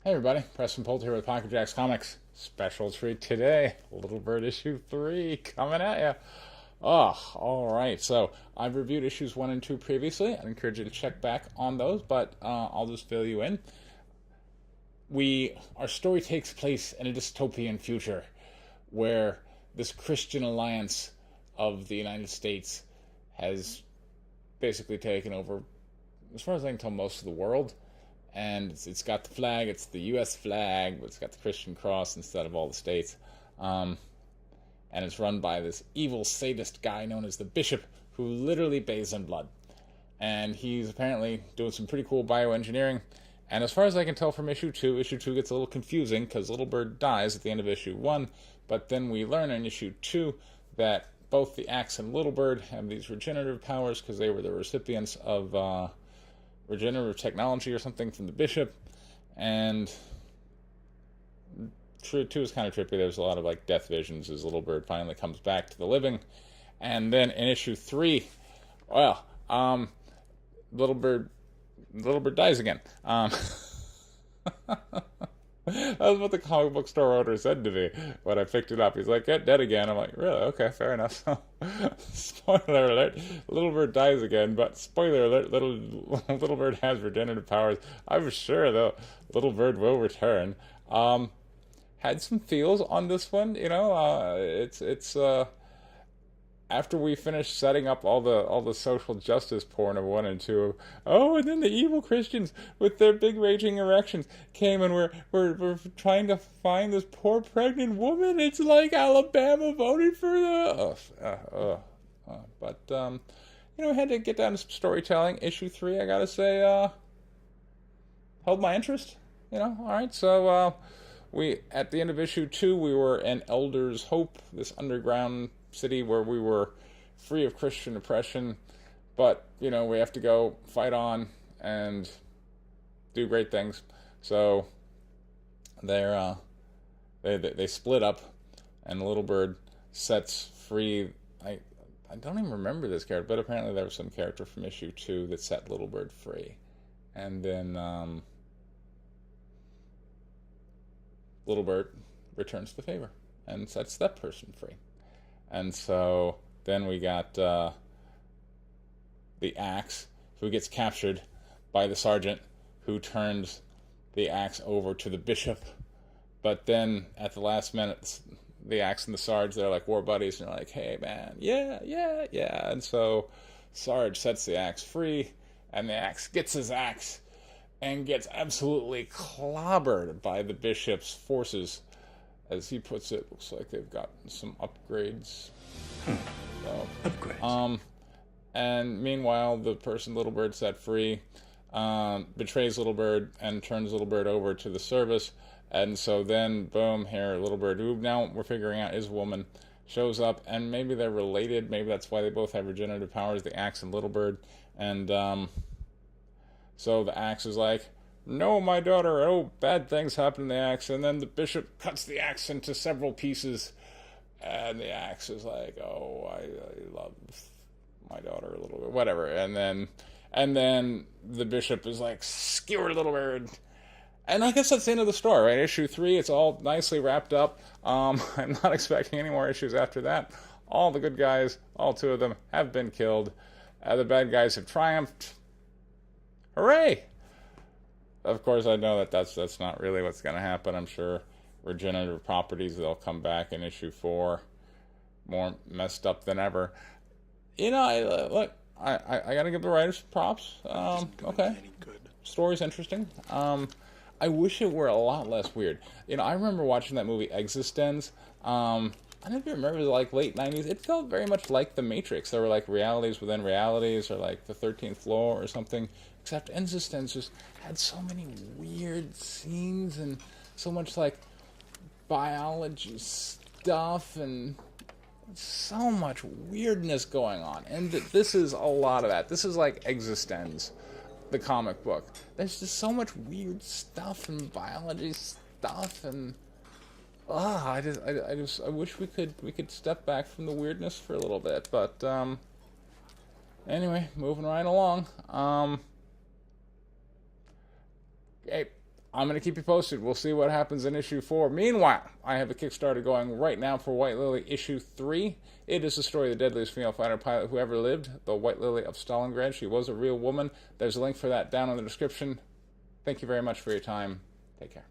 Hey everybody, Preston Polt here with Pocket Jacks Comics. Special treat today, Little Bird issue 3 coming at ya. Oh, alright, so I've reviewed issues 1 and 2 previously. I'd encourage you to check back on those, but I'll just fill you in. Our story takes place in a dystopian future where this Christian alliance of the United States has basically taken over, as far as I can tell, most of the world. And it's got the flag, it's the U.S. flag, but it's got the Christian cross instead of all the states. And it's run by this evil sadist guy known as the Bishop, who literally bathes in blood. And he's apparently doing some pretty cool bioengineering. And as far as I can tell from issue 2 gets a little confusing because Little Bird dies at the end of issue 1. But then we learn in issue 2 that both the Axe and Little Bird have these regenerative powers because they were the recipients of regenerative technology or something from the Bishop. And 2 is kind of trippy. There's a lot of like death visions as Little Bird finally comes back to the living. And then in issue 3, well, Little Bird dies again. That was what the comic book store owner said to me when I picked it up. He's like, "Get dead again." I'm like, "Really? Okay, fair enough." Spoiler alert: Little Bird dies again. But spoiler alert: Little Bird has regenerative powers. I'm sure though Little Bird will return. Had some feels on this one. It's after we finished setting up all the social justice porn of 1 and 2, and then the evil Christians with their big raging erections came and we're trying to find this poor pregnant woman. It's like Alabama voted for the but we had to get down to some storytelling. Issue 3, I gotta say, held my interest. All right, so we at the end of issue 2 we were in Elder's Hope, this underground city where we were free of Christian oppression, but we have to go fight on and do great things. So they split up, and Little Bird sets free. I don't even remember this character, but apparently there was some character from issue 2 that set Little Bird free, and then Little Bird returns the favor and sets that person free. And so then we got the Axe, who gets captured by the sergeant, who turns the Axe over to the Bishop. But then at the last minute, the Axe and the Sarge, they're like war buddies, and they're like, "Hey man, yeah." And so Sarge sets the Axe free, and the Axe gets his axe and gets absolutely clobbered by the Bishop's forces. As he puts it, looks like they've got some upgrades. So, Upgrades. And meanwhile, the person Little Bird set free betrays Little Bird and turns Little Bird over to the service. And so then, boom, here, Little Bird, who now we're figuring out is a woman, shows up, and maybe they're related. Maybe that's why they both have regenerative powers, the Axe and Little Bird. And so the Axe is like, "No, my daughter, bad things happen to the Axe." And then the Bishop cuts the Axe into several pieces, and the Axe is like, I love my daughter a little bit, whatever. And then the Bishop is like, "Skewer Little Bird." And I guess that's the end of the story, right? Issue 3, it's all nicely wrapped up. I'm not expecting any more issues after that. All the good guys, all 2 of them, have been killed. The bad guys have triumphed. Hooray! Of course, I know that's not really what's going to happen. I'm sure regenerative properties, they'll come back in issue 4, more messed up than ever. I got to give the writers props. Okay, story's interesting. I wish it were a lot less weird. I remember watching that movie Existenz. I don't even remember, like late 90s. It felt very much like The Matrix. There were like realities within realities, or like the 13th floor or something. Except Existenz just had so many weird scenes and so much like biology stuff and so much weirdness going on. And this is a lot of that. This is like Existenz, the comic book. There's just so much weird stuff and biology stuff, and I wish we could step back from the weirdness for a little bit. But anyway, moving right along. Hey, I'm going to keep you posted. We'll see what happens in issue 4. Meanwhile, I have a Kickstarter going right now for White Lily issue 3. It is the story of the deadliest female fighter pilot who ever lived, the White Lily of Stalingrad. She was a real woman. There's a link for that down in the description. Thank you very much for your time. Take care.